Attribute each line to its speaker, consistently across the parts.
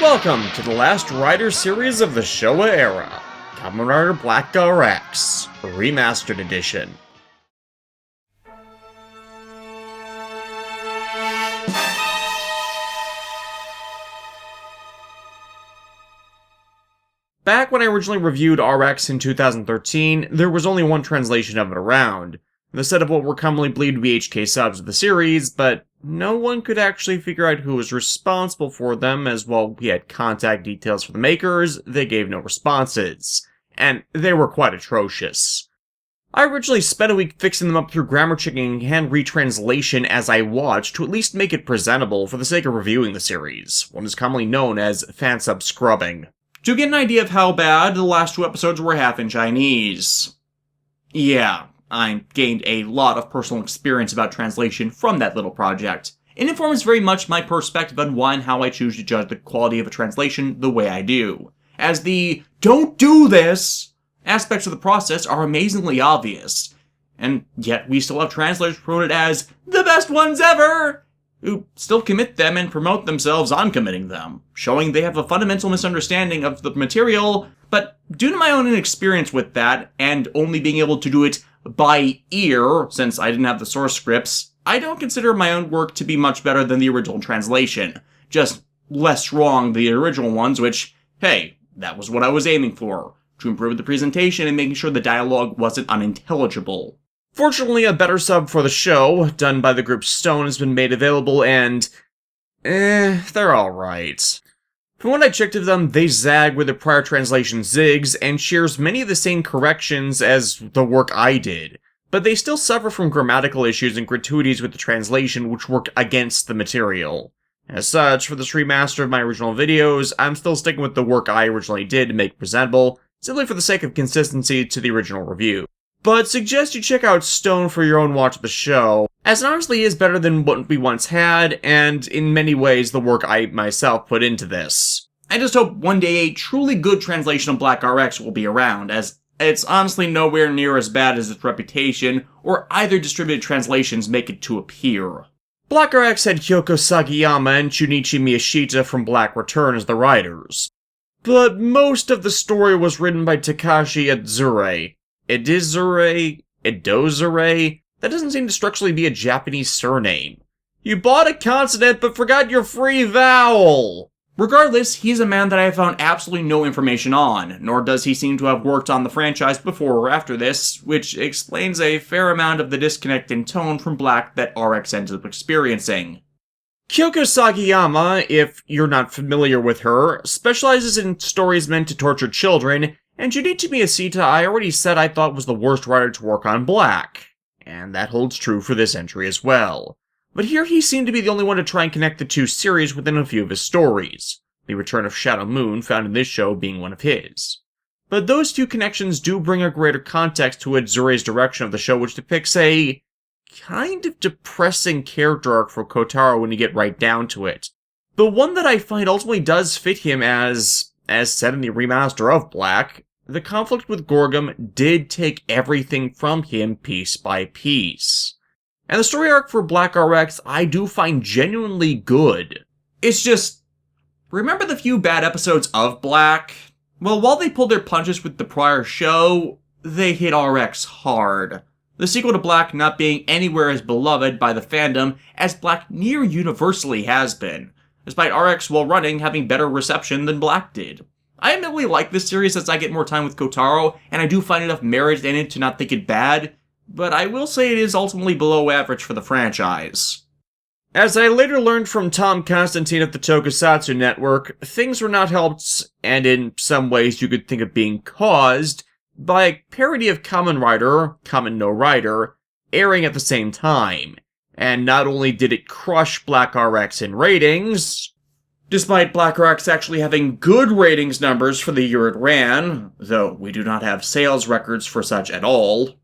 Speaker 1: Welcome to the last Rider series of the Showa era, Kamen Rider Black RX, Remastered Edition. Back when I originally reviewed RX in 2013, there was only one translation of it around, the set of what were commonly believed to be HK subs of the series, but no one could actually figure out who was responsible for them, as while we had contact details for the makers, they gave no responses, and they were quite atrocious. I originally spent a week fixing them up through grammar checking and retranslation as I watched to at least make it presentable for the sake of reviewing the series, what is commonly known as fansub scrubbing. To get an idea of how bad, the last two episodes were half in Chinese. Yeah, I gained a lot of personal experience about translation from that little project. It informs very much my perspective on why and how I choose to judge the quality of a translation the way I do, as the "don't do this" aspects of the process are amazingly obvious, and yet we still have translators promoted as the best ones ever, who still commit them and promote themselves on committing them, showing they have a fundamental misunderstanding of the material, but due to my own inexperience with that, and only being able to do it by ear, since I didn't have the source scripts, I don't consider my own work to be much better than the original translation. Just less wrong than the original ones, which, hey, that was what I was aiming for, to improve the presentation and making sure the dialogue wasn't unintelligible. Fortunately, a better sub for the show, done by the group Stone, has been made available, and they're alright. From what I checked of them, they zag where the prior translation zigs, and shares many of the same corrections as the work I did, but they still suffer from grammatical issues and gratuities with the translation which work against the material. As such, for this remaster of my original videos, I'm still sticking with the work I originally did to make it presentable, simply for the sake of consistency to the original review. But suggest you check out Stone for your own watch of the show, as it honestly is better than what we once had, and in many ways the work I myself put into this. I just hope one day a truly good translation of Black RX will be around, as it's honestly nowhere near as bad as its reputation, or either distributed translations make it to appear. Black RX had Kyoko Sagayama and Shunichi Miyashita from Black Return as the writers, but most of the story was written by Takashi Adzure. Edozure? That doesn't seem to structurally be a Japanese surname. You bought a consonant but forgot your free vowel! Regardless, he's a man that I have found absolutely no information on, nor does he seem to have worked on the franchise before or after this, which explains a fair amount of the disconnect in tone from Black that RX ended up experiencing. Kyoko Sagayama, if you're not familiar with her, specializes in stories meant to torture children, and Junichi Miyashita I already said I thought was the worst writer to work on Black, and that holds true for this entry as well. But here he seemed to be the only one to try and connect the two series within a few of his stories, the return of Shadow Moon found in this show being one of his. But those two connections do bring a greater context to Adzure's direction of the show, which depicts a kind of depressing character arc for Kotaro when you get right down to it. The one that I find ultimately does fit him as said in the remaster of Black, the conflict with Gorgom did take everything from him piece by piece. And the story arc for Black RX I do find genuinely good. It's just, remember the few bad episodes of Black? Well, while they pulled their punches with the prior show, they hit RX hard. The sequel to Black not being anywhere as beloved by the fandom as Black near universally has been, despite RX while running having better reception than Black did. I admittedly like this series as I get more time with Kotaro, and I do find enough merit in it to not think it bad, but I will say it is ultimately below average for the franchise. As I later learned from Tom Constantine of the Tokusatsu Network, things were not helped, and in some ways you could think of being caused, by a parody of Kamen Rider, Kamen no Rider, airing at the same time. And not only did it crush Black RX in ratings, despite Black RX actually having good ratings numbers for the year it ran, though we do not have sales records for such at all,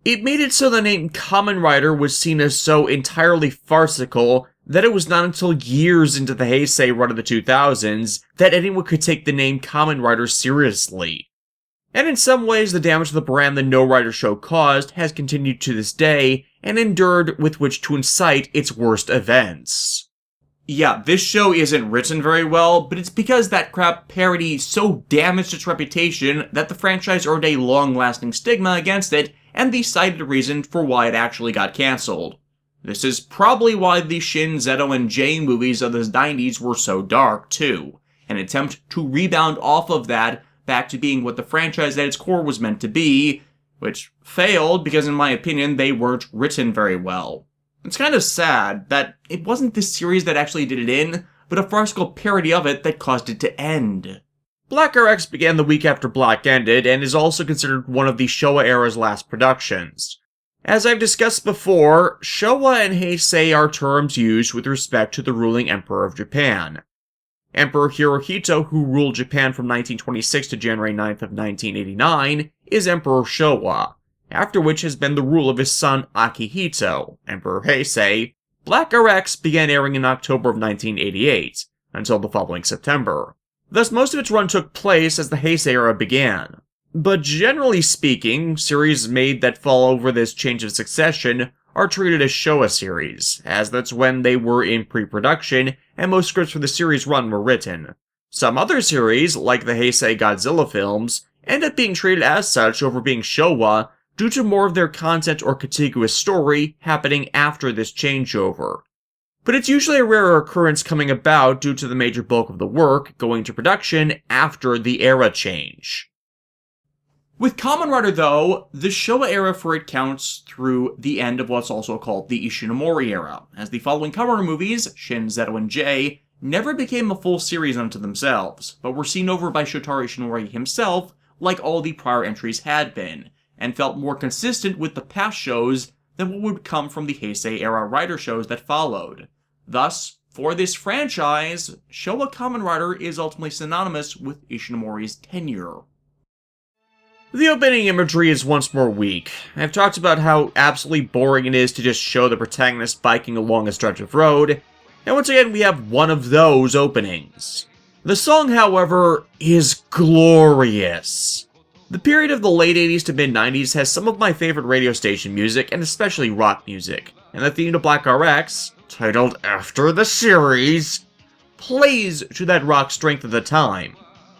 Speaker 1: it made it so the name Kamen Rider was seen as so entirely farcical that it was not until years into the Heisei run of the 2000s that anyone could take the name Kamen Rider seriously. And in some ways, the damage to the brand the No Rider show caused has continued to this day, and endured with which to incite its worst events. Yeah, this show isn't written very well, but it's because that crap parody so damaged its reputation that the franchise earned a long-lasting stigma against it, and the cited reason for why it actually got cancelled. This is probably why the Shin, Zeto, and J movies of the 90s were so dark, too. An attempt to rebound off of that back to being what the franchise at its core was meant to be, which failed because in my opinion they weren't written very well. It's kind of sad that it wasn't this series that actually did it in, but a farcical parody of it that caused it to end. Black RX began the week after Black ended, and is also considered one of the Showa era's last productions. As I've discussed before, Showa and Heisei are terms used with respect to the ruling Emperor of Japan. Emperor Hirohito, who ruled Japan from 1926 to January 9th of 1989, is Emperor Showa, after which has been the rule of his son Akihito, Emperor Heisei. Black RX began airing in October of 1988, until the following September. Thus most of its run took place as the Heisei era began. But generally speaking, series made that fall over this change of succession are treated as Showa series, as that's when they were in pre-production and most scripts for the series run were written. Some other series, like the Heisei Godzilla films, end up being treated as such over being Showa due to more of their content or contiguous story happening after this changeover. But it's usually a rarer occurrence coming about due to the major bulk of the work going to production after the era change. With Kamen Rider, though, the Showa era for it counts through the end of what's also called the Ishinomori era, as the following Kamen Rider movies, Shin, Zeto, and J, never became a full series unto themselves, but were seen over by Shotaro Ishinomori himself, like all the prior entries had been, and felt more consistent with the past shows than what would come from the Heisei era Rider shows that followed. Thus, for this franchise, Showa Kamen Rider is ultimately synonymous with Ishinomori's tenure. The opening imagery is once more weak. I've talked about how absolutely boring it is to just show the protagonist biking along a stretch of road, and once again we have one of those openings. The song, however, is glorious. The period of the late 80s to mid 90s has some of my favorite radio station music, and especially rock music, and the theme to Black RX, titled after the series, plays to that rock strength of the time,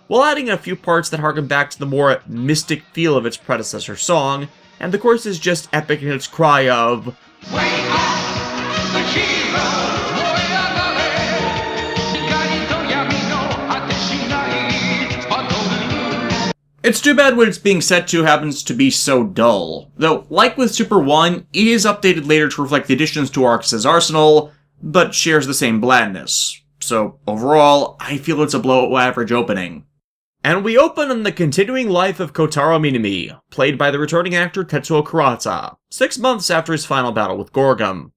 Speaker 1: while adding a few parts that harken back to the more mystic feel of its predecessor song, and the chorus is just epic in its cry of "Way up, the hero!" It's too bad what it's being set to happens to be so dull, though like with Super 1, it is updated later to reflect the additions to RX's arsenal, but shares the same blandness. So overall, I feel it's a below-average opening. And we open on the continuing life of Kotaro Minami, played by the returning actor Tetsuo Kurata, 6 months after his final battle with Gorgom.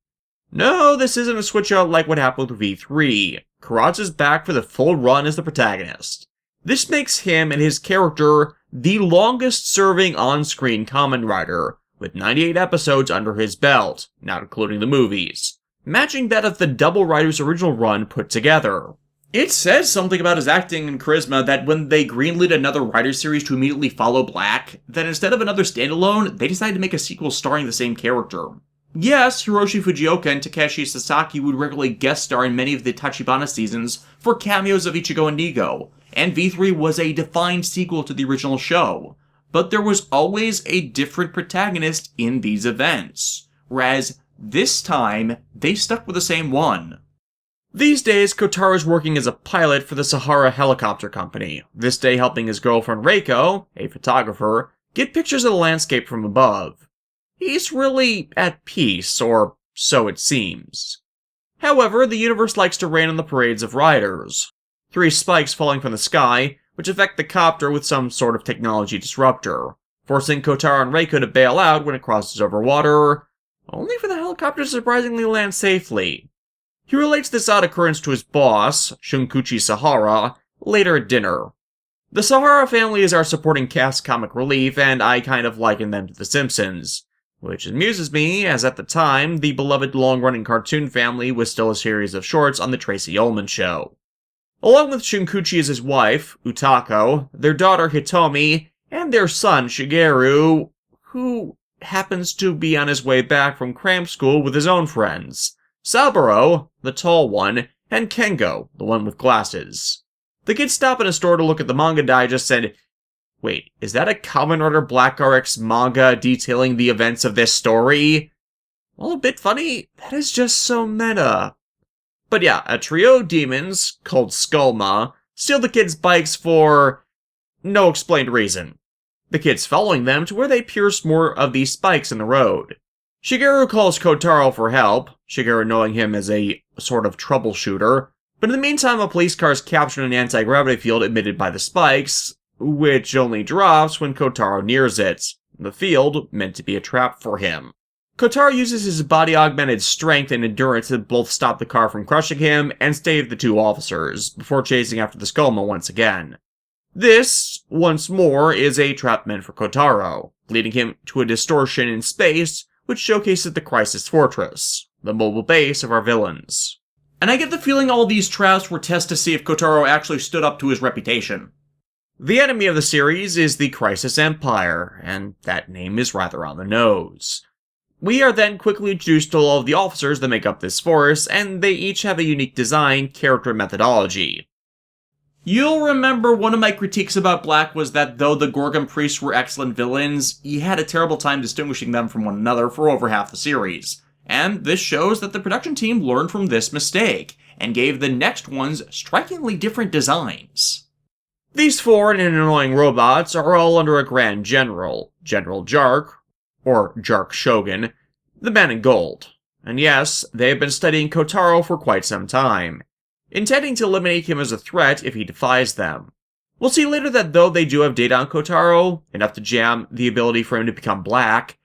Speaker 1: No, this isn't a switch-out like what happened with V3. Kurata's back for the full run as the protagonist. This makes him and his character the longest-serving on-screen Kamen Rider, with 98 episodes under his belt, not including the movies, matching that of the Double Rider's original run put together. It says something about his acting and charisma that when they greenlit another Rider series to immediately follow Black, that instead of another standalone, they decided to make a sequel starring the same character. Yes, Hiroshi Fujioka and Takeshi Sasaki would regularly guest star in many of the Tachibana seasons for cameos of Ichigo and Nigo, and V3 was a defined sequel to the original show, but there was always a different protagonist in these events, whereas this time, they stuck with the same one. These days, Kotaro is working as a pilot for the Sahara Helicopter Company, this day helping his girlfriend Reiko, a photographer, get pictures of the landscape from above. He's really at peace, or so it seems. However, the universe likes to rain on the parades of riders. 3 spikes falling from the sky, which affect the copter with some sort of technology disruptor, forcing Kotaro and Reiko to bail out when it crosses over water, only for the helicopter to surprisingly land safely. He relates this odd occurrence to his boss, Shunkuchi Sahara, later at dinner. The Sahara family is our supporting cast comic relief, and I kind of liken them to The Simpsons. Which amuses me, as at the time, the beloved long-running cartoon family was still a series of shorts on the Tracy Ullman Show. Along with Shunkuchi as his wife, Utako, their daughter Hitomi, and their son Shigeru, who happens to be on his way back from cram school with his own friends, Saburo, the tall one, and Kengo, the one with glasses. The kids stop in a store to look at the manga digest and, wait, is that a Kamen Rider Black RX manga detailing the events of this story? Well, a bit funny, that is just so meta. But yeah, a trio of demons, called Skullma, steal the kids' bikes for no explained reason. The kids following them to where they pierce more of these spikes in the road. Shigeru calls Kotaro for help, Shigeru knowing him as a sort of troubleshooter, but in the meantime a police car is captured in an anti-gravity field emitted by the spikes, which only drops when Kotaro nears it, the field meant to be a trap for him. Kotaro uses his body-augmented strength and endurance to both stop the car from crushing him and stave the two officers, before chasing after the Skullma once again. This, once more, is a trap meant for Kotaro, leading him to a distortion in space which showcases the Crisis Fortress, the mobile base of our villains. And I get the feeling all these traps were tests to see if Kotaro actually stood up to his reputation. The enemy of the series is the Crisis Empire, and that name is rather on the nose. We are then quickly introduced to all of the officers that make up this force, and they each have a unique design, character, and methodology. You'll remember one of my critiques about Black was that though the Gorgom priests were excellent villains, he had a terrible time distinguishing them from one another for over half the series. And this shows that the production team learned from this mistake, and gave the next ones strikingly different designs. These foreign and annoying robots are all under a Grand General, General Jark, or Jark Shogun, the man in gold. And yes, they have been studying Kotaro for quite some time, intending to eliminate him as a threat if he defies them. We'll see later that though they do have data on Kotaro, enough to jam the ability for him to become black,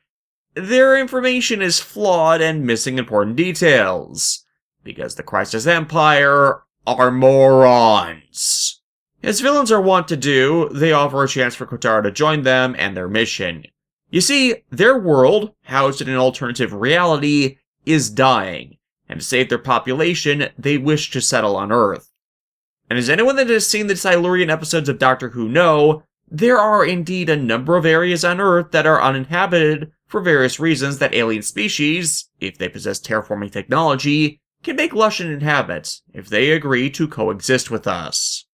Speaker 1: their information is flawed and missing important details, because the Crisis Empire are morons. As villains are wont to do, they offer a chance for Kotaro to join them and their mission. You see, their world, housed in an alternative reality, is dying, and to save their population, they wish to settle on Earth. And as anyone that has seen the Silurian episodes of Doctor Who know, there are indeed a number of areas on Earth that are uninhabited for various reasons that alien species, if they possess terraforming technology, can make lush and inhabit, if they agree to coexist with us.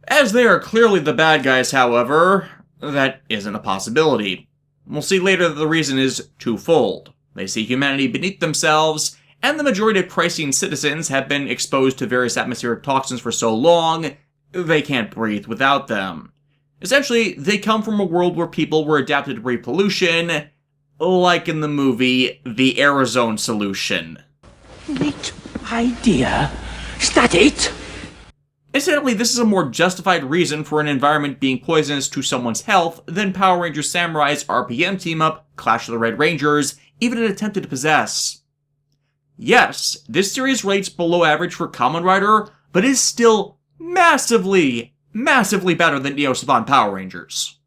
Speaker 1: As they are clearly the bad guys, however, that isn't a possibility. We'll see later that the reason is twofold. They see humanity beneath themselves, and the majority of Chrysian citizens have been exposed to various atmospheric toxins for so long, they can't breathe without them. Essentially, they come from a world where people were adapted to breathe pollution, like in the movie The Arizona Solution.
Speaker 2: Neat idea. Is that it?
Speaker 1: Incidentally, this is a more justified reason for an environment being poisonous to someone's health than Power Rangers Samurai's RPM team-up, Clash of the Red Rangers, even attempted to possess. Yes, this series rates below average for Kamen Rider, but is still massively better than Neo Saban Power Rangers.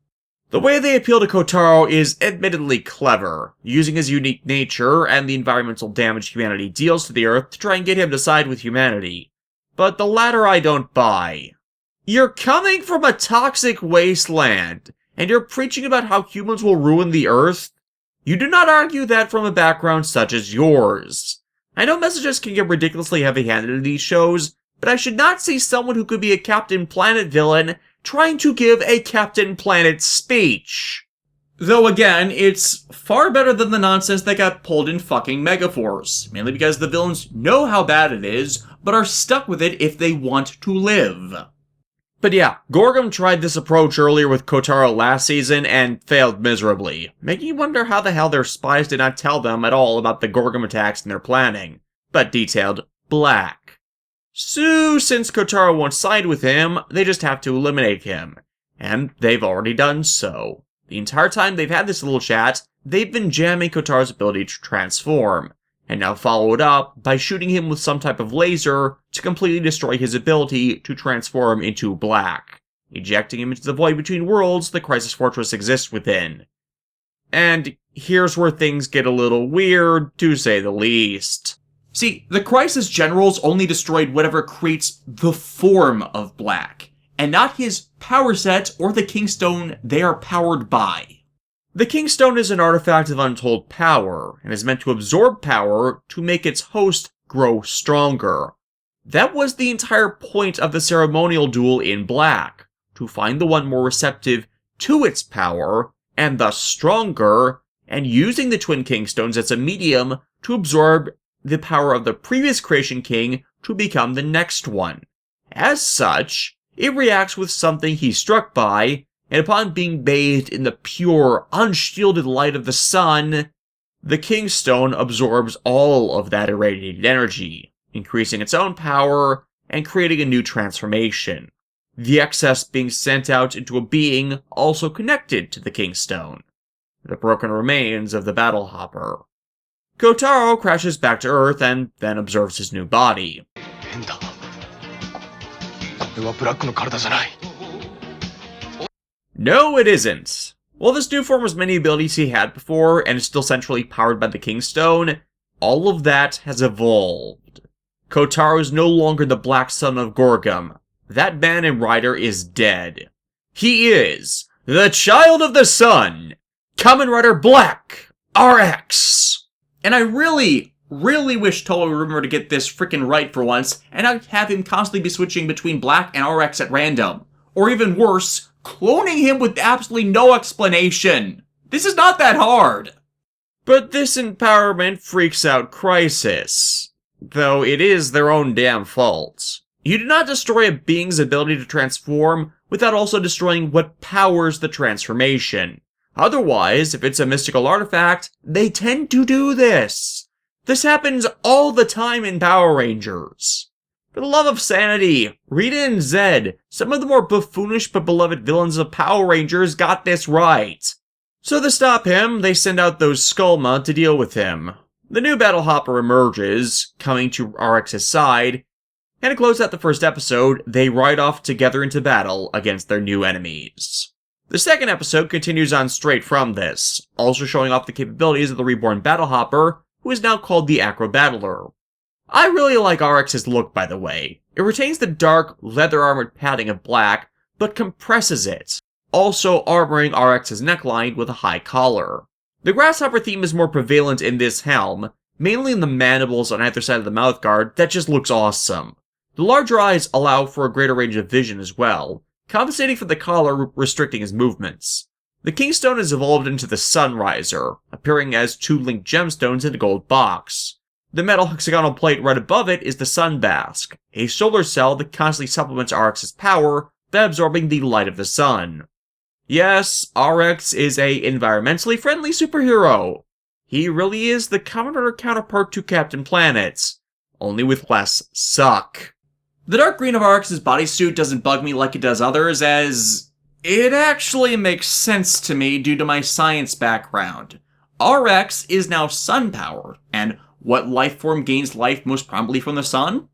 Speaker 1: The way they appeal to Kotaro is admittedly clever, using his unique nature and the environmental damage humanity deals to the Earth to try and get him to side with humanity. But the latter I don't buy. You're coming from a toxic wasteland, and you're preaching about how humans will ruin the Earth? You do not argue that from a background such as yours. I know messages can get ridiculously heavy-handed in these shows, but I should not see someone who could be a Captain Planet villain trying to give a Captain Planet speech. Though again, it's far better than the nonsense that got pulled in fucking Megaforce, mainly because the villains know how bad it is, but are stuck with it if they want to live. But yeah, Gorgom tried this approach earlier with Kotaro last season and failed miserably, making you wonder how the hell their spies did not tell them at all about the Gorgom attacks in their planning, but detailed Black. So, since Kotaro won't side with him, they just have to eliminate him, and they've already done so. The entire time they've had this little chat, they've been jamming Kotaro's ability to transform, and now follow it up by shooting him with some type of laser to completely destroy his ability to transform into Black, ejecting him into the void between worlds the Crisis Fortress exists within. And here's where things get a little weird, to say the least.
Speaker 3: See, the Crisis Generals only destroyed whatever creates the form of Black, and not his power set or the Kingstone they are powered by.
Speaker 1: The Kingstone is an artifact of untold power, and is meant to absorb power to make its host grow stronger. That was the entire point of the ceremonial duel in Black, to find the one more receptive to its power, and thus stronger, and using the Twin Kingstones as a medium to absorb the power of the previous Creation King to become the next one. As such, it reacts with something he's struck by, and upon being bathed in the pure, unshielded light of the sun, the Kingstone absorbs all of that irradiated energy, increasing its own power and creating a new transformation. The excess being sent out into a being also connected to the Kingstone, the broken remains of the Battle Hopper. Kotaro crashes back to Earth and then observes his new body. No, it isn't. While this new form has many abilities he had before and is still centrally powered by the Kingstone, all of that has evolved. Kotaro is no longer the Black Son of Gorgom. That man and rider is dead. He is the Child of the Sun, Kamen Rider Black RX.
Speaker 3: And I really wish Toho would remember to get this frickin' right for once, and not have him constantly be switching between Black and RX at random. Or even worse, cloning him with absolutely no explanation. This is not that hard.
Speaker 1: But this empowerment freaks out Crisis, though it is their own damn fault. You do not destroy a being's ability to transform without also destroying what powers the transformation. Otherwise, if it's a mystical artifact, they tend to do this. This happens all the time in Power Rangers. For the love of sanity, Rita and Zed, some of the more buffoonish but beloved villains of Power Rangers, got this right. So to stop him, they send out those Skullma to deal with him. The new Battle Hopper emerges, coming to RX's side, and to close out the first episode, they ride off together into battle against their new enemies. The second episode continues on straight from this, also showing off the capabilities of the reborn Battle Hopper, who is now called the Acro Battler. I really like RX's look, by the way. It retains the dark, leather-armored padding of Black, but compresses it, also armoring RX's neckline with a high collar. The Grasshopper theme is more prevalent in this helm, mainly in the mandibles on either side of the mouthguard that just looks awesome. The larger eyes allow for a greater range of vision as well, compensating for the collar restricting his movements. The Kingstone has evolved into the Sunriser, appearing as two linked gemstones in a gold box. The metal hexagonal plate right above it is the Sunbask, a solar cell that constantly supplements RX's power by absorbing the light of the sun. Yes, RX is a environmentally friendly superhero. He really is the Kamen Rider counterpart to Captain Planet, only with less suck.
Speaker 3: The dark green of RX's bodysuit doesn't bug me like it does others, as it actually makes sense to me due to my science background. RX is now sun-powered, and what life form gains life most prominently from the sun?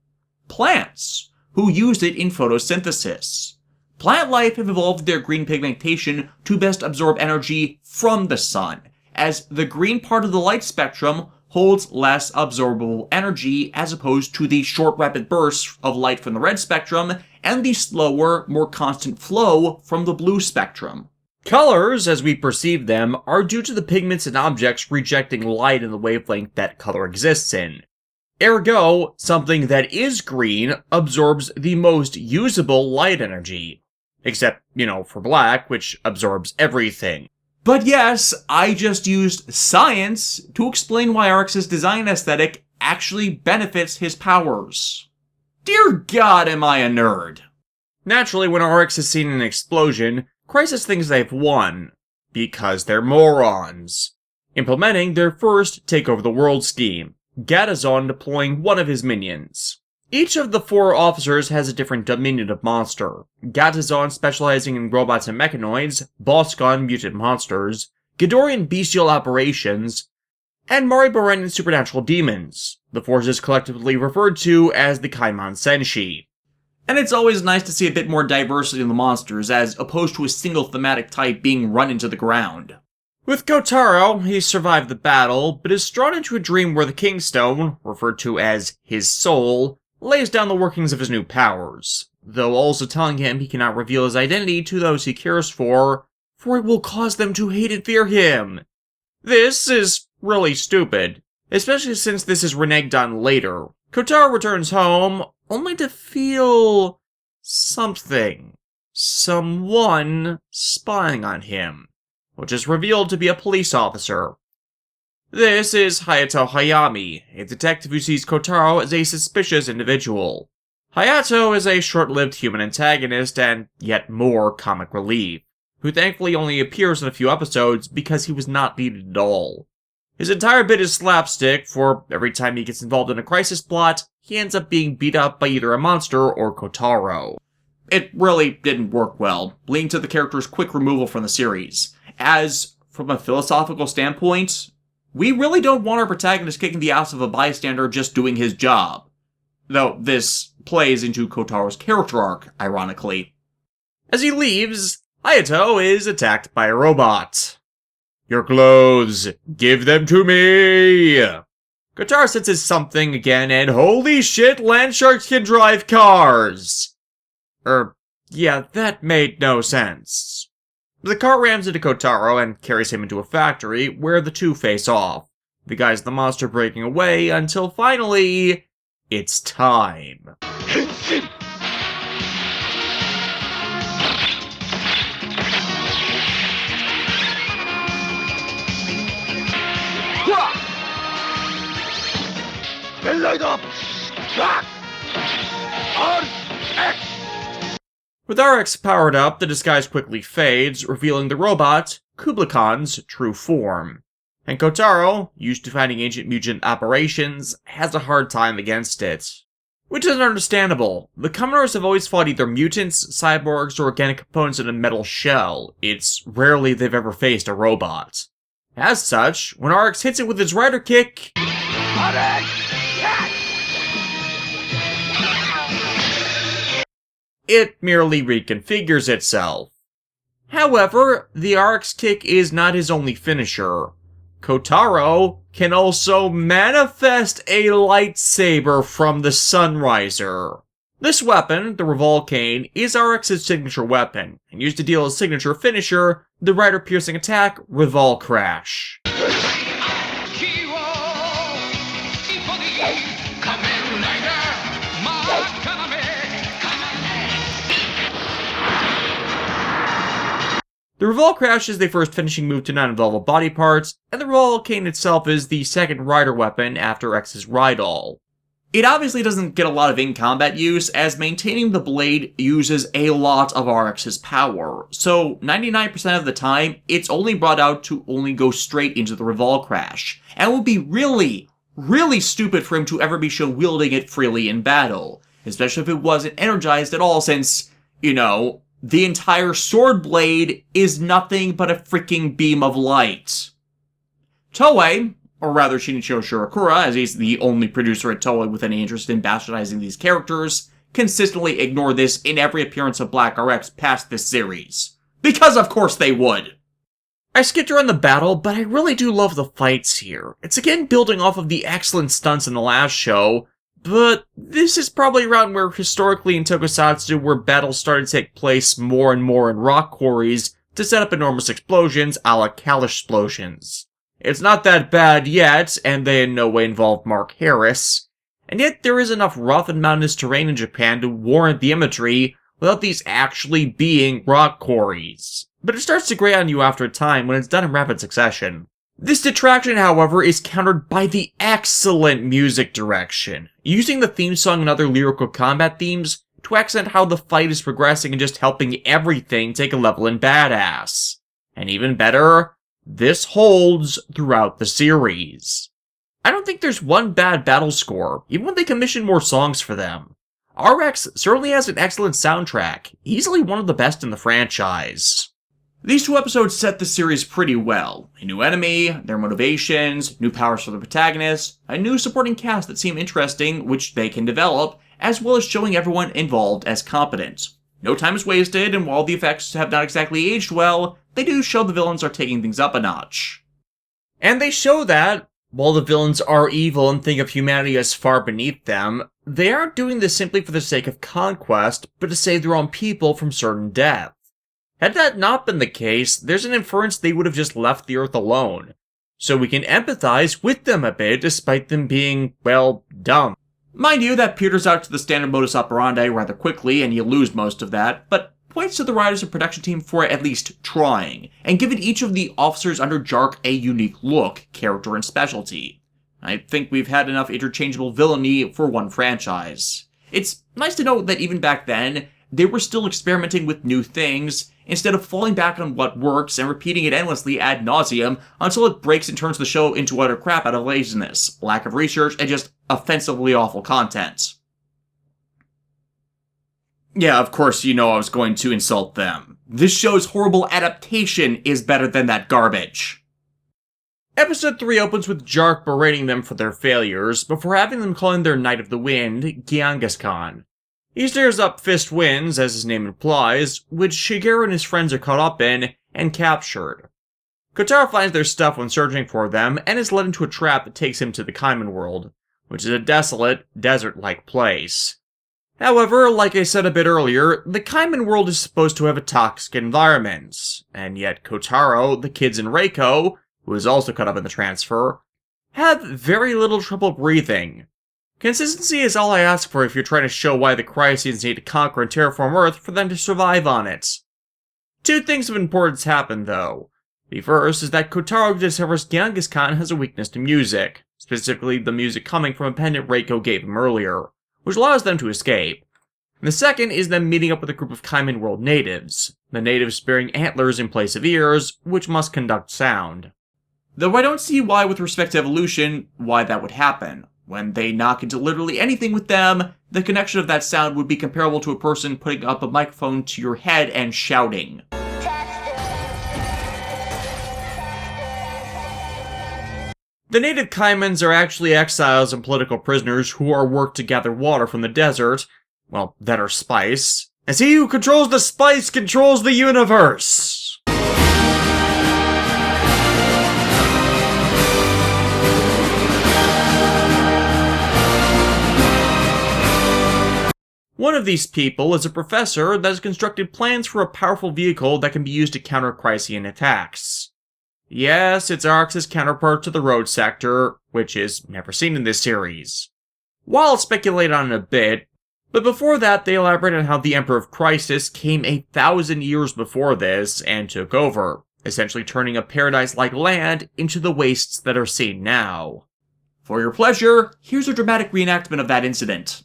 Speaker 3: Plants, who use it in photosynthesis. Plant life have evolved their green pigmentation to best absorb energy from the sun, as the green part of the light spectrum holds less absorbable energy as opposed to the short rapid bursts of light from the red spectrum and the slower, more constant flow from the blue spectrum.
Speaker 1: Colors, as we perceive them, are due to the pigments in objects rejecting light in the wavelength that color exists in. Ergo, something that is green absorbs the most usable light energy. Except, for black, which absorbs everything.
Speaker 3: But yes, I just used science to explain why RX's design aesthetic actually benefits his powers. Dear God, am I a nerd?
Speaker 1: Naturally, when RX is seen in an explosion, Crisis thinks they've won, because they're morons. Implementing their first take-over-the-world scheme, Gatazon deploying one of his minions. Each of the 4 officers has a different diminutive monster. Gatazon specializing in robots and mechanoids, Bosgon mutant monsters, Ghidorah bestial operations, and Mariboren in supernatural demons, the forces collectively referred to as the Caiman Senshi.
Speaker 3: And it's always nice to see a bit more diversity in the monsters, as opposed to a single thematic type being run into the ground.
Speaker 1: With Kotaro, he survived the battle, but is drawn into a dream where the Kingstone, referred to as his soul, lays down the workings of his new powers, though also telling him he cannot reveal his identity to those he cares for it will cause them to hate and fear him. This is really stupid, especially since this is reneged on later. Kotaro returns home, only to feel something. Someone spying on him, which is revealed to be a police officer. This is Hayato Hayami, a detective who sees Kotaro as a suspicious individual. Hayato is a short-lived human antagonist and yet more comic relief, who thankfully only appears in a few episodes because he was not needed at all. His entire bit is slapstick, for every time he gets involved in a crisis plot, he ends up being beat up by either a monster or Kotaro. It really didn't work well, leading to the character's quick removal from the series, as, from a philosophical standpoint, we really don't want our protagonist kicking the ass of a bystander just doing his job. Though this plays into Kotaro's character arc, ironically. As he leaves, Hayato is attacked by a robot. "Your clothes! Give them to me!" Kotaro senses something again, and holy shit, land sharks can drive cars! Yeah, that made no sense. The car rams into Kotaro and carries him into a factory, where the two face off. The guy's the monster breaking away, until finally, it's time.
Speaker 2: Light up! Black RX!
Speaker 1: With RX powered up, the disguise quickly fades, revealing the robot, Kublai Khan's true form. And Kotaro, used to fighting ancient mutant operations, has a hard time against it. Which is understandable. The Commoners have always fought either mutants, cyborgs, or organic components in a metal shell. It's rarely they've ever faced a robot. As such, when RX hits it with his rider kick,
Speaker 2: RX! Yes!
Speaker 1: it merely reconfigures itself. However, the RX kick is not his only finisher. Kotaro can also manifest a lightsaber from the Sunriser. This weapon, the Revolcane, is RX's signature weapon, and used to deal his signature finisher, the rider-piercing attack, Revol Crash.
Speaker 2: Kamen Rider
Speaker 1: The Revol Crash is the first finishing move to not involve a body part, and the Revolcane itself is the second rider weapon after X's Rydal. It obviously doesn't get a lot of in-combat use, as maintaining the blade uses a lot of RX's power, so 99% of the time, it's only brought out to only go straight into the Revol Crash, and it would be really stupid for him to ever be shown wielding it freely in battle, especially if it wasn't energized at all since, the entire sword blade is nothing but a freaking beam of light. Toei, or rather Shinichiro Shirakura, as he's the only producer at Toei with any interest in bastardizing these characters, consistently ignore this in every appearance of Black RX past this series. Because of course they would! I skipped around the battle, but I really do love the fights here. It's again building off of the excellent stunts in the last show, but this is probably around where historically in Tokusatsu where battles started to take place more and more in rock quarries to set up enormous explosions a la Kalish-splosions. It's not that bad yet, and they in no way involve Mark Harris, and yet there is enough rough and mountainous terrain in Japan to warrant the imagery without these actually being rock quarries. But it starts to grate on you after a time when it's done in rapid succession. This detraction, however, is countered by the excellent music direction, using the theme song and other lyrical combat themes to accent how the fight is progressing and just helping everything take a level in badass. And even better, this holds throughout the series. I don't think there's one bad battle score, even when they commission more songs for them. RX certainly has an excellent soundtrack, easily one of the best in the franchise. These two episodes set the series pretty well. A new enemy, their motivations, new powers for the protagonist, a new supporting cast that seem interesting, which they can develop, as well as showing everyone involved as competent. No time is wasted, and while the effects have not exactly aged well,
Speaker 3: they do show the villains are taking things up a notch.
Speaker 1: And they show that, while the villains are evil and think of humanity as far beneath them, they aren't doing this simply for the sake of conquest, but to save their own people from certain death. Had that not been the case, there's an inference they would have just left the Earth alone. So we can empathize with them a bit despite them being, well, dumb.
Speaker 3: Mind you, that peters out to the standard modus operandi rather quickly, and you lose most of that, but points to the writers and production team for at least trying, and given each of the officers under Jark a unique look, character, and specialty. I think we've had enough interchangeable villainy for one franchise. It's nice to know that even back then, they were still experimenting with new things, instead of falling back on what works and repeating it endlessly ad nauseum until it breaks and turns the show into utter crap out of laziness, lack of research, and just offensively awful content. Yeah, of course you know I was going to insult them. This show's horrible adaptation is better than that garbage.
Speaker 1: Episode 3 opens with Jark berating them for their failures, before having them calling their Knight of the Wind, Genghis-Khan. He stirs up Fist Winds, as his name implies, which Shigeru and his friends are caught up in and captured. Kotaro finds their stuff when searching for them, and is led into a trap that takes him to the Caiman world, which is a desolate, desert-like place. However, like I said a bit earlier, the Caiman world is supposed to have a toxic environment, and yet Kotaro, the kids, and Reiko, who is also caught up in the transfer, have very little trouble breathing. Consistency is all I ask for if you're trying to show why the Chrysians need to conquer and terraform Earth for them to survive on it. Two things of importance happen, though. The first is that Kotaro discovers Genghis-Khan has a weakness to music, specifically the music coming from a pendant Reiko gave him earlier, which allows them to escape. And the second is them meeting up with a group of Caiman world natives, the natives bearing antlers in place of ears, which must conduct sound.
Speaker 3: Though I don't see why, with respect to evolution, why that would happen. When they knock into literally anything with them, the connection of that sound would be comparable to a person putting up a microphone to your head and shouting.
Speaker 1: The native Caimans are actually exiles and political prisoners who are worked to gather water from the desert, well, that are spice, as he who controls the spice controls the universe! One of these people is a professor that has constructed plans for a powerful vehicle that can be used to counter Chrysian attacks. Yes, it's RX's counterpart to the road sector, which is never seen in this series. While I'll speculate on it a bit, but before that they elaborate on how the Emperor of Crisis came 1,000 years before this and took over, essentially turning a paradise-like land into the wastes that are seen now.
Speaker 3: For your pleasure, here's a dramatic reenactment of that incident.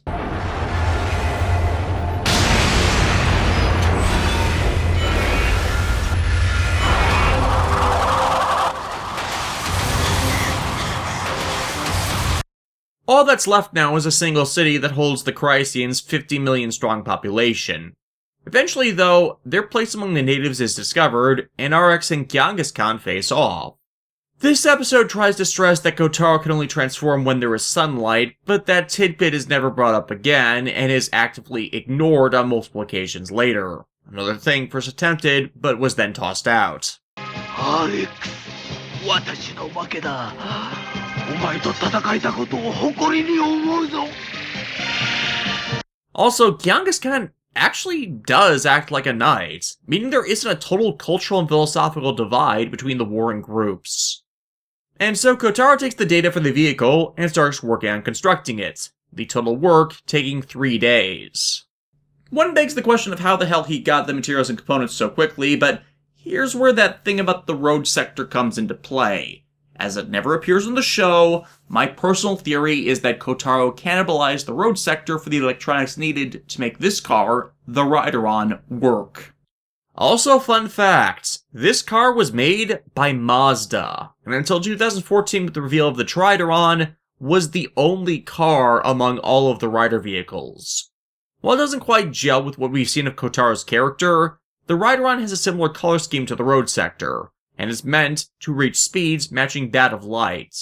Speaker 1: All that's left now is a single city that holds the Chrysians' 50 million strong population. Eventually, though, their place among the natives is discovered, and RX and Genghis-Khan face off. This episode tries to stress that Kotaro can only transform when there is sunlight, but that tidbit is never brought up again, and is actively ignored on multiple occasions later. Another thing first attempted, but was then tossed out.
Speaker 2: RX 私の負けだ。お前と戦えたことを誇りに思うぞ。
Speaker 1: Also, Genghis-Khan actually does act like a knight, meaning there isn't a total cultural and philosophical divide between the warring groups. And so Kotaro takes the data for the vehicle and starts working on constructing it, the total work taking 3 days.
Speaker 3: One begs the question of how the hell he got the materials and components so quickly, but here's where that thing about the road sector comes into play. As it never appears in the show, my personal theory is that Kotaro cannibalized the road sector for the electronics needed to make this car, the Rider-On, work.
Speaker 1: Also, fun fact, this car was made by Mazda, and until 2014 with the reveal of the Trider-On, was the only car among all of the Rider vehicles. While it doesn't quite gel with what we've seen of Kotaro's character, the Rider-On has a similar color scheme to the road sector, and is meant to reach speeds matching that of light.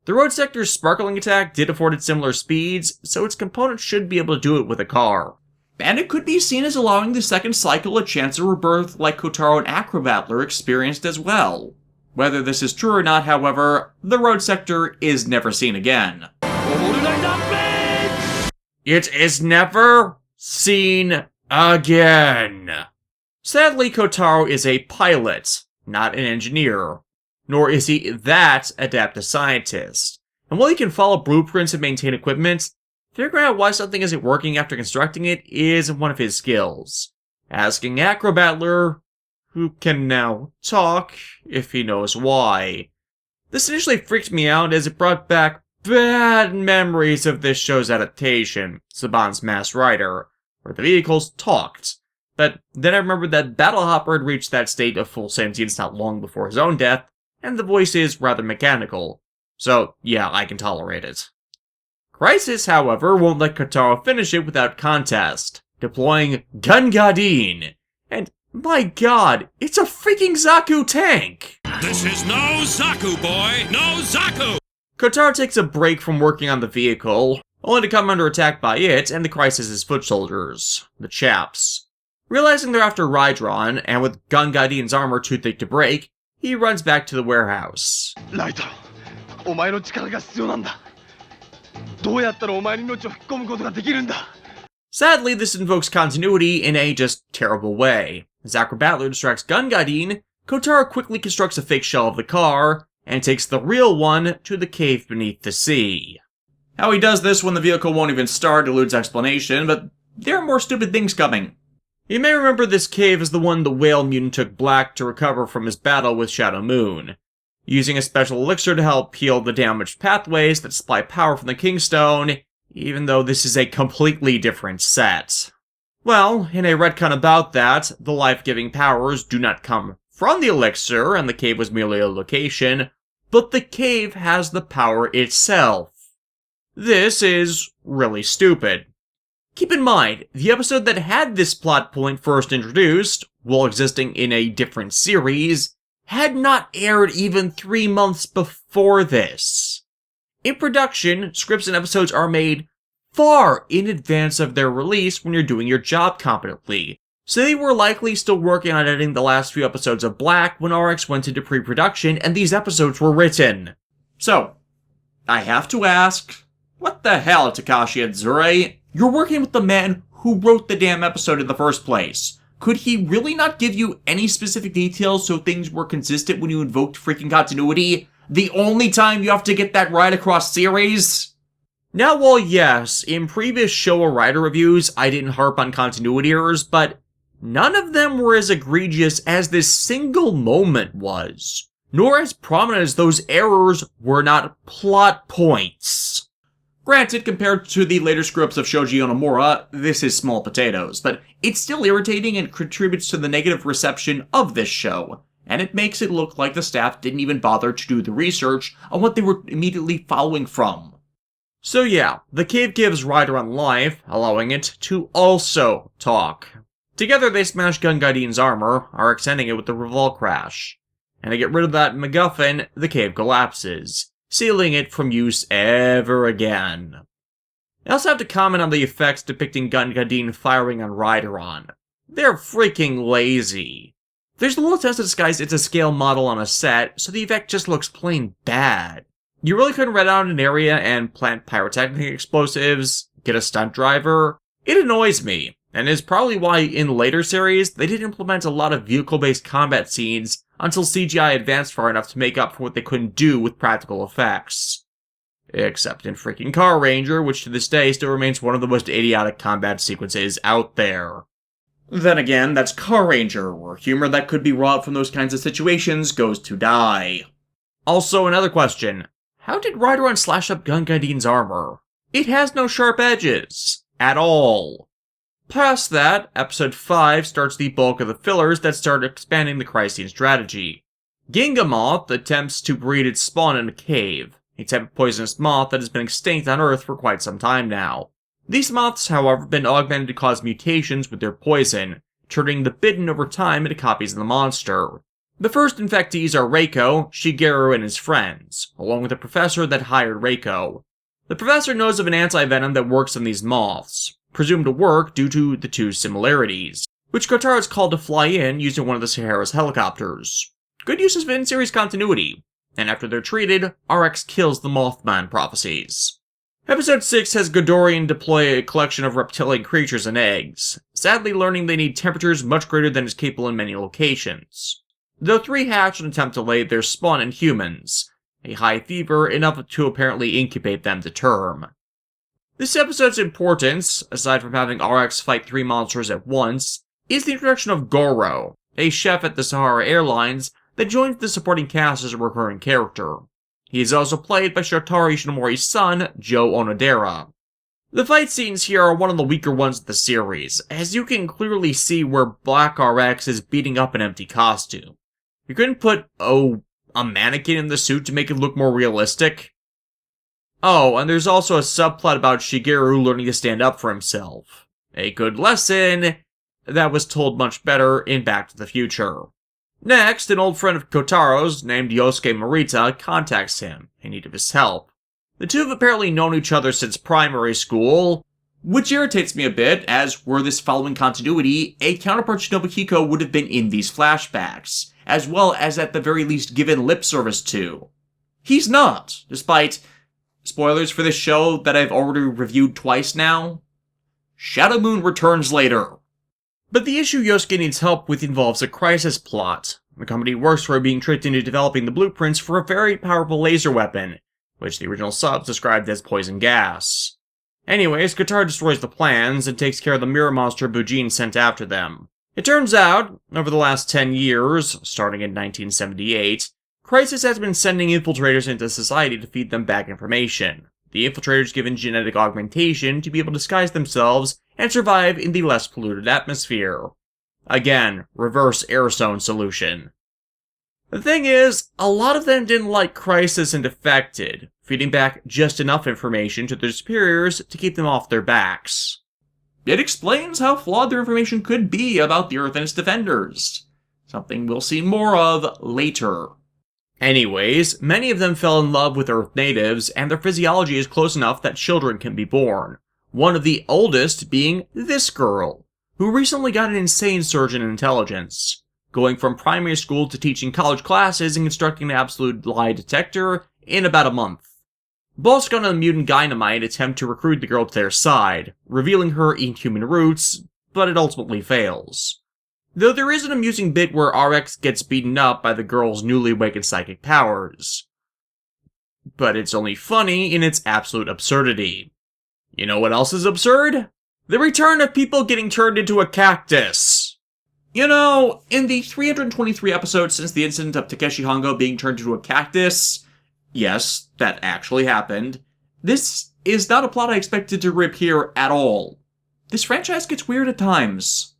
Speaker 1: The road sector's sparkling attack did afford it similar speeds, so its components should be able to do it with a car.
Speaker 3: And it could be seen as allowing the second cycle a chance of rebirth like Kotaro and Acrobattler experienced as well. Whether this is true or not, however, the road sector is never seen again.
Speaker 1: It is never seen again. Sadly, Kotaro is a pilot, not an engineer. Nor is he that adept a scientist. And while he can follow blueprints and maintain equipment, figuring out why something isn't working after constructing it is one of his skills. Asking Acrobattler, who can now talk, if he knows why. This initially freaked me out as it brought back bad memories of this show's adaptation, Saban's Masked Rider, where the vehicles talked. But then I remembered that Battlehopper had reached that state of full sentience not long before his own death, and the voice is rather mechanical. So yeah, I can tolerate it. Crisis, however, won't let Kotaro finish it without contest, deploying Gungadin. And my god, it's a freaking Zaku tank!
Speaker 4: This is no Zaku, boy! No Zaku!
Speaker 1: Kotaro takes a break from working on the vehicle, only to come under attack by it and the Crisis's foot soldiers, the Chaps. Realizing they're after Rydron, and with Gungadin's armor too thick to break, he runs back to the warehouse.
Speaker 2: ライト、お前の力が必要なんだ。どうやったらお前の命を引き込むことができるんだ。
Speaker 1: Sadly, this invokes continuity in a just terrible way. As Acrobattler distracts Gungadin, Kotaro quickly constructs a fake shell of the car, and takes the real one to the cave beneath the sea.
Speaker 3: How he does this when the vehicle won't even start eludes explanation, but there are more stupid things coming.
Speaker 1: You may remember this cave as the one the whale mutant took Black to recover from his battle with Shadow Moon, using a special elixir to help heal the damaged pathways that supply power from the Kingstone, even though this is a completely different set. Well, in a retcon about that, the life-giving powers do not come from the elixir, and the cave was merely a location, but the cave has the power itself. This is really stupid. Keep in mind, the episode that had this plot point first introduced, while existing in a different series, had not aired even 3 months before this. In production, scripts and episodes are made far in advance of their release when you're doing your job competently, so they were likely still working on editing the last few episodes of Black when RX went into pre-production and these episodes were written.
Speaker 3: So, I have to ask, what the hell, Takashi Adzure? You're working with the man who wrote the damn episode in the first place. Could he really not give you any specific details so things were consistent when you invoked freaking continuity? The only time you have to get that right across series?
Speaker 1: Now, while yes, in previous Showa Rider reviews I didn't harp on continuity errors, but none of them were as egregious as this single moment was, nor as prominent as those errors were not plot points.
Speaker 3: Granted, compared to the later scripts of Shoji Onomura, this is small potatoes, but it's still irritating and contributes to the negative reception of this show, and it makes it look like the staff didn't even bother to do the research on what they were immediately following from.
Speaker 1: So yeah, the cave gives Rydron life, allowing it to also talk. Together they smash Gungadin's armor, RX ending it with the Revol crash. And to get rid of that MacGuffin, the cave collapses, sealing it from use ever again. I also have to comment on the effects depicting Gungadin firing on Rydron. They're freaking lazy. There's a little attempt to disguise it's a scale model on a set, so the effect just looks plain bad. You really couldn't red out an area and plant pyrotechnic explosives, get a stunt driver. It annoys me, and is probably why in later series they didn't implement a lot of vehicle-based combat scenes until CGI advanced far enough to make up for what they couldn't do with practical effects. Except in freaking Car Ranger, which to this day still remains one of the most idiotic combat sequences out there.
Speaker 3: Then again, that's Car Ranger, where humor that could be wrought from those kinds of situations goes to die.
Speaker 1: Also, another question. How did Rydron slash up Gungadin's armor? It has no sharp edges. At all. Past that, Episode 5 starts the bulk of the fillers that start expanding the Chrysian strategy. Gingamoth attempts to breed its spawn in a cave, a type of poisonous moth that has been extinct on Earth for quite some time now. These moths, however, have been augmented to cause mutations with their poison, turning the bitten over time into copies of the monster. The first infectees are Reiko, Shigeru, and his friends, along with the professor that hired Reiko. The professor knows of an anti-venom that works on these moths. presumed to work due to the two similarities, which Kotaro is called to fly in using one of the Sahara's helicopters. Good use of in-series continuity, and after they're treated, RX kills the Mothman prophecies. Episode 6 has Godorian deploy a collection of reptilian creatures and eggs, sadly learning they need temperatures much greater than is capable in many locations. Though 3 hatch and attempt to lay their spawn in humans, a high fever enough to apparently incubate them to term. This episode's importance, aside from having RX fight 3 monsters at once, is the introduction of Goro, a chef at the Sahara Airlines that joins the supporting cast as a recurring character. He is also played by Shotaro Ishinomori's son, Joe Onodera. The fight scenes here are one of the weaker ones of the series, as you can clearly see where Black RX is beating up an empty costume. You couldn't put, a mannequin in the suit to make it look more realistic? Oh, and there's also a subplot about Shigeru learning to stand up for himself. A good lesson that was told much better in Back to the Future. Next, an old friend of Kotaro's, named Yosuke Morita, contacts him in need of his help. The two have apparently known each other since primary school, which irritates me a bit, as were this following continuity, a counterpart to Nobuhiko would have been in these flashbacks, as well as at the very least given lip service to. He's not, despite spoilers for this show that I've already reviewed twice now. Shadow Moon returns later. But the issue Yosuke needs help with involves a crisis plot. The company works for being tricked into developing the blueprints for a very powerful laser weapon, which the original subs described as poison gas. Anyways, Kotaro destroys the plans and takes care of the mirror monster Bujin sent after them. It turns out, over the last 10 years, starting in 1978, Crisis has been sending infiltrators into society to feed them back information. The infiltrators given genetic augmentation to be able to disguise themselves and survive in the less polluted atmosphere. Again, reverse aerosol solution. The thing is, a lot of them didn't like Crisis and defected, feeding back just enough information to their superiors to keep them off their backs. It explains how flawed their information could be about the Earth and its defenders. Something we'll see more of later. Anyways, many of them fell in love with Earth natives, and their physiology is close enough that children can be born. One of the oldest being this girl, who recently got an insane surge in intelligence, going from primary school to teaching college classes and constructing an absolute lie detector in about a month. Bosco and the mutant Dynamite attempt to recruit the girl to their side, revealing her inhuman roots, but it ultimately fails. Though there is an amusing bit where RX gets beaten up by the girl's newly awakened psychic powers. But it's only funny in its absolute absurdity. You know what else is absurd? The return of people getting turned into a cactus. You know, in the 323 episodes since the incident of Takeshi Hongo being turned into a cactus, yes, that actually happened, this is not a plot I expected to rip here at all. This franchise gets weird at times.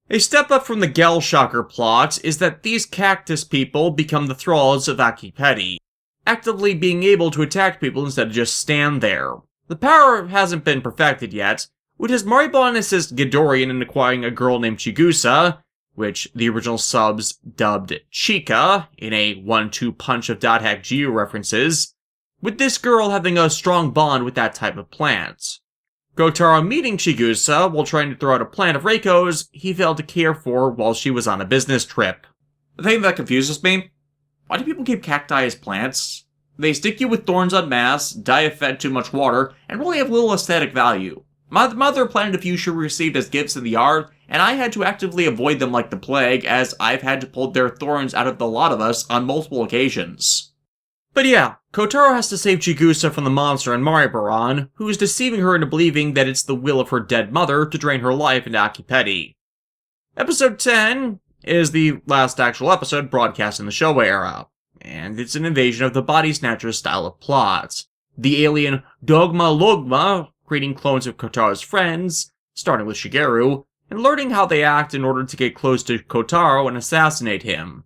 Speaker 1: A step up from the Gel Shocker plot is that these cactus people become the thralls of Akipeti, actively being able to attack people instead of just stand there. The power hasn't been perfected yet, which has Maribon assist Ghidorah in acquiring a girl named Chigusa, which the original subs dubbed Chica, in a 1-2 punch of Dot Hack Geo references, with this girl having a strong bond with that type of plant. Kotaro meeting Chigusa while trying to throw out a plant of Reiko's he failed to care for while she was on a business trip. The thing that confuses me, why do people keep cacti as plants? They stick you with thorns en masse, die if fed too much water, and really have little aesthetic value. My mother planted a few she received as gifts in the yard, and I had to actively avoid them like the plague, as I've had to pull their thorns out of the lot of us on multiple occasions. But yeah, Kotaro has to save Chigusa from the monster in Mariboran, who is deceiving her into believing that it's the will of her dead mother to drain her life into Akipeti. Episode 10 is the last actual episode broadcast in the Showa era, and it's an invasion of the body snatchers style of plot. The alien Dogma Logma creating clones of Kotaro's friends, starting with Shigeru, and learning how they act in order to get close to Kotaro and assassinate him.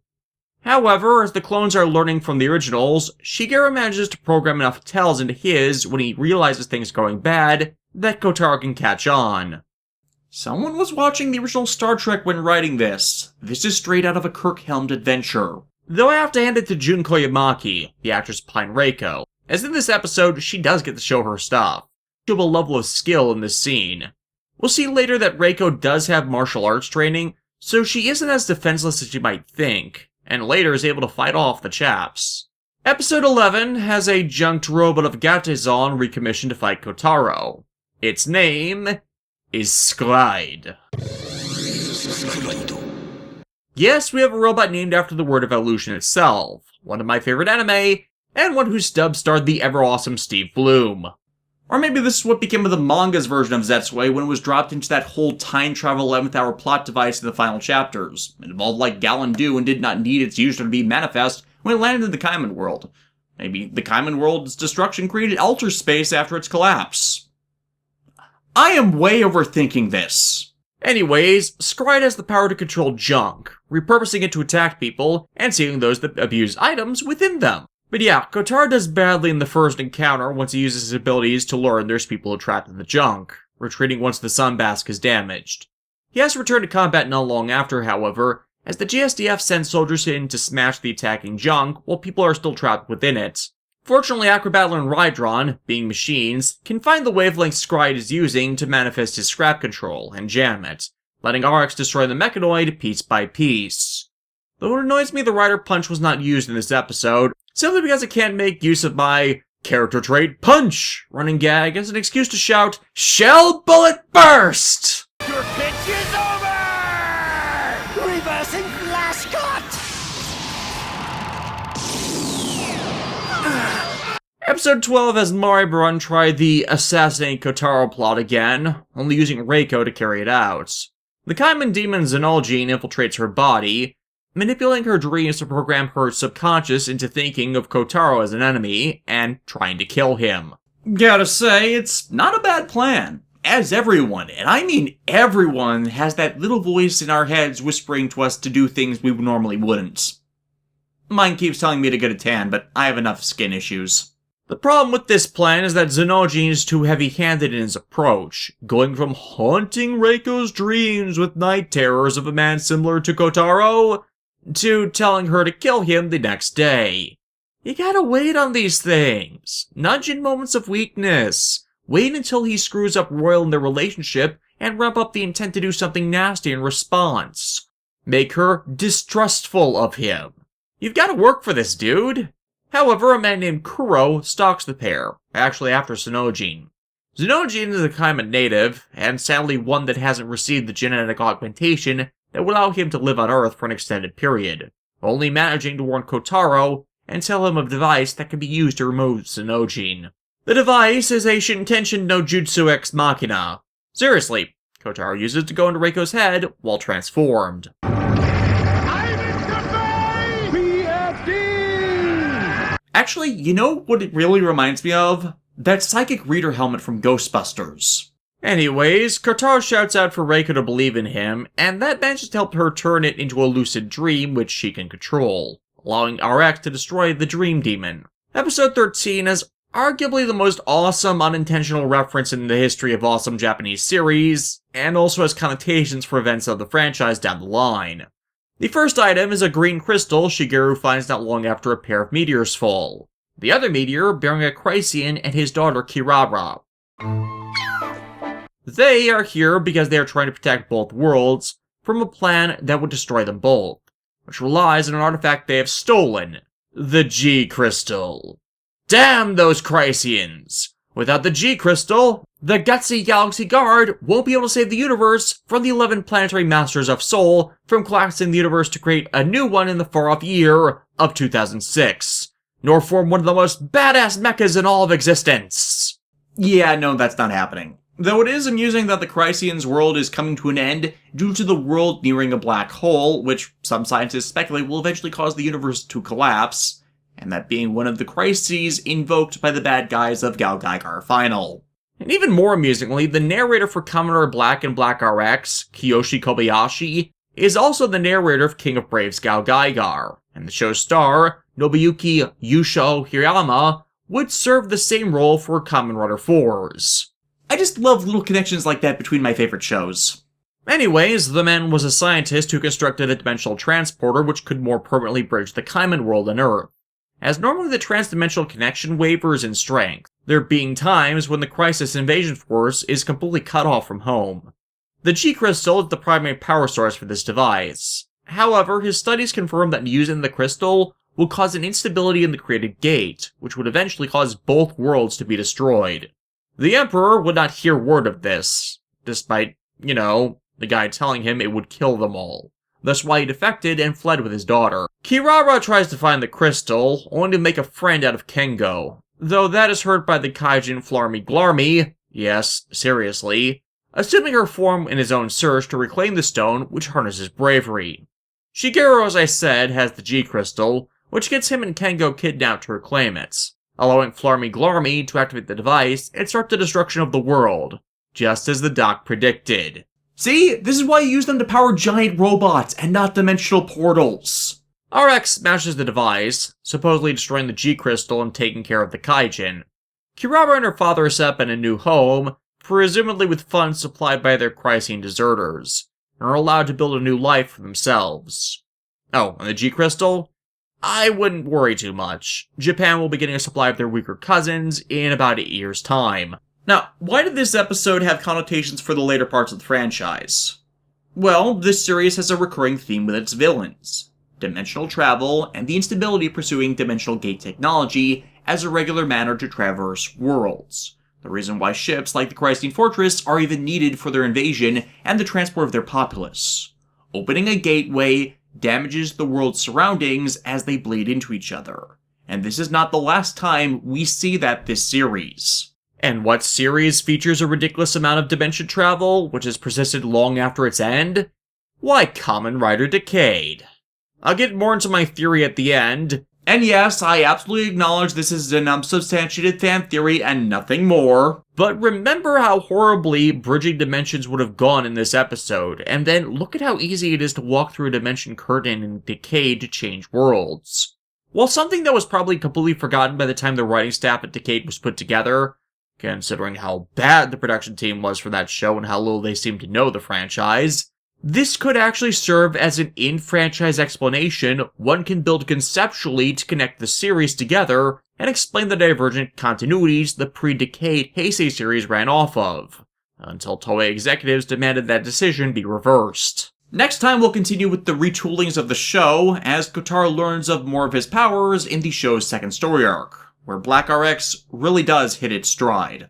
Speaker 1: However, as the clones are learning from the originals, Shigeru manages to program enough tells into his when he realizes things are going bad that Kotaro can catch on. Someone was watching the original Star Trek when writing this. This is straight out of a Kirk-helmed adventure. Though I have to hand it to Jun Koyamaki, the actress behind Reiko, as in this episode, she does get to show her stuff. She has a level of skill in this scene. We'll see later that Reiko does have martial arts training, so she isn't as defenseless as you might think, and later is able to fight off the chaps. Episode 11 has a junked robot of Gatezon recommissioned to fight Kotaro. Its name is Sprite. Yes, we have a robot named after the word evolution itself, one of my favorite anime, and one whose dub starred the ever-awesome Steve Bloom.
Speaker 3: Or maybe this is what became of the manga's version of Zetsue when it was dropped into that whole time travel 11th hour plot device in the final chapters. It evolved like Galandu and did not need its user to be manifest when it landed in the Caiman world. Maybe the Caiman world's destruction created alter space after its collapse. I am way overthinking this.
Speaker 1: Anyways, Sprite has the power to control junk, repurposing it to attack people, and seeing those that abuse items within them. But yeah, Kotaro does badly in the first encounter once he uses his abilities to learn there's people trapped in the junk, retreating once the sunbask is damaged. He has to return to combat not long after, however, as the GSDF sends soldiers in to smash the attacking junk while people are still trapped within it. Fortunately, Acrobattler and Rhydron, being machines, can find the wavelength Sprite is using to manifest his scrap control and jam it, letting RX destroy the mechanoid piece by piece. Though it annoys me the Rider Punch was not used in this episode, simply because it can't make use of my character trait Punch running gag as an excuse to shout, "Shell Bullet Burst!"
Speaker 2: Your pitch is over! Reversing flash cut!
Speaker 1: Episode 12 has Maribrun try the assassinate Kotaro plot again, only using Reiko to carry it out. The Kaiman demon Xenolgene infiltrates her body, manipulating her dreams to program her subconscious into thinking of Kotaro as an enemy, and trying to kill him.
Speaker 3: Gotta say, it's not a bad plan. As everyone, and I mean everyone, has that little voice in our heads whispering to us to do things we normally wouldn't. Mine keeps telling me to get a tan, but I have enough skin issues.
Speaker 1: The problem with this plan is that Xenolgene is too heavy-handed in his approach, going from haunting Reiko's dreams with night terrors of a man similar to Kotaro, to telling her to kill him the next day. You gotta wait on these things. Nudge in moments of weakness. Wait until he screws up Royal in their relationship, and ramp up the intent to do something nasty in response. Make her distrustful of him. You've gotta work for this, dude. However, a man named Kuro stalks the pair, actually after Xenolgene. Xenolgene is a Kaiman native, and sadly one that hasn't received the genetic augmentation that would allow him to live on Earth for an extended period, only managing to warn Kotaro and tell him of a device that can be used to remove Xenolgene. The device is a Shintension no Jutsu ex machina. Seriously, Kotaro uses it to go into Reiko's head while transformed.
Speaker 3: Actually, you know what it really reminds me of? That psychic reader helmet from Ghostbusters.
Speaker 1: Anyways, Kotaro shouts out for Reiko to believe in him, and that manages to help her turn it into a lucid dream which she can control, allowing RX to destroy the Dream Demon. Episode 13 is arguably the most awesome unintentional reference in the history of awesome Japanese series, and also has connotations for events of the franchise down the line. The first item is a green crystal Shigeru finds not long after a pair of meteors fall. The other meteor bearing a Chrysian and his daughter Kirara. They are here because they are trying to protect both worlds from a plan that would destroy them both, which relies on an artifact they have stolen, the G Crystal. Damn those Chrysians! Without the G Crystal, the gutsy Galaxy Guard won't be able to save the universe from the 11 planetary masters of Soul from collapsing the universe to create a new one in the far-off year of 2006, nor form one of the most badass mechas in all of existence.
Speaker 3: Yeah, no, that's not happening. Though it is amusing that the Chrysian's world is coming to an end due to the world nearing a black hole, which some scientists speculate will eventually cause the universe to collapse, and that being one of the crises invoked by the bad guys of Galgaigar Final.
Speaker 1: And even more amusingly, the narrator for Kamen Rider Black and Black RX, Kiyoshi Kobayashi, is also the narrator of King of Braves Galgaigar, and the show's star, Nobuyuki Yusho Hirayama, would serve the same role for Kamen Rider 4s.
Speaker 3: I just love little connections like that between my favorite shows.
Speaker 1: Anyways, the man was a scientist who constructed a dimensional transporter which could more permanently bridge the Kaiman world and Earth. as normally the transdimensional connection wavers in strength, there being times when the Crisis Invasion Force is completely cut off from home. The G-Crystal is the primary power source for this device. However, his studies confirm that using the crystal will cause an instability in the created gate, which would eventually cause both worlds to be destroyed. The Emperor would not hear word of this, despite, the guy telling him it would kill them all. That's why he defected and fled with his daughter. Kirara tries to find the crystal, only to make a friend out of Kengo, though that is hurt by the Kaijin Flarmy Glarmy, yes, seriously, assuming her form in his own search to reclaim the stone, which harnesses bravery. Shigeru, as I said, has the G-Crystal, which gets him and Kengo kidnapped to reclaim it, allowing Flarmy Glarmy to activate the device and start the destruction of the world, just as the doc predicted.
Speaker 3: See? This is why you use them to power giant robots and not dimensional portals.
Speaker 1: RX smashes the device, supposedly destroying the G-Crystal and taking care of the Kaijin. Kirara and her father are set up in a new home, presumably with funds supplied by their Chrysene deserters, and are allowed to build a new life for themselves. Oh, and the G-Crystal? I wouldn't worry too much. Japan will be getting a supply of their weaker cousins in about 8 years' time.
Speaker 3: Now, why did this episode have connotations for the later parts of the franchise? Well, this series has a recurring theme with its villains: dimensional travel and the instability pursuing dimensional gate technology as a regular manner to traverse worlds. The reason why ships like the Chrysene Fortress are even needed for their invasion and the transport of their populace. Opening a gateway damages the world's surroundings as they bleed into each other. And this is not the last time we see that this series.
Speaker 1: And what series features a ridiculous amount of dimension travel, which has persisted long after its end? Why, Kamen Rider Decade. I'll get more into my theory at the end.
Speaker 3: And yes, I absolutely acknowledge this is an unsubstantiated fan theory and nothing more.
Speaker 1: But remember how horribly bridging dimensions would have gone in this episode, and then look at how easy it is to walk through a dimension curtain in Decade to change worlds. While something that was probably completely forgotten by the time the writing staff at Decade was put together, considering how bad the production team was for that show and how little they seemed to know the franchise, this could actually serve as an in-franchise explanation one can build conceptually to connect the series together and explain the divergent continuities the pre-Decade Heisei series ran off of, until Toei executives demanded that decision be reversed.
Speaker 3: Next time we'll continue with the retoolings of the show, as Kotaro learns of more of his powers in the show's second story arc, where Black RX really does hit its stride.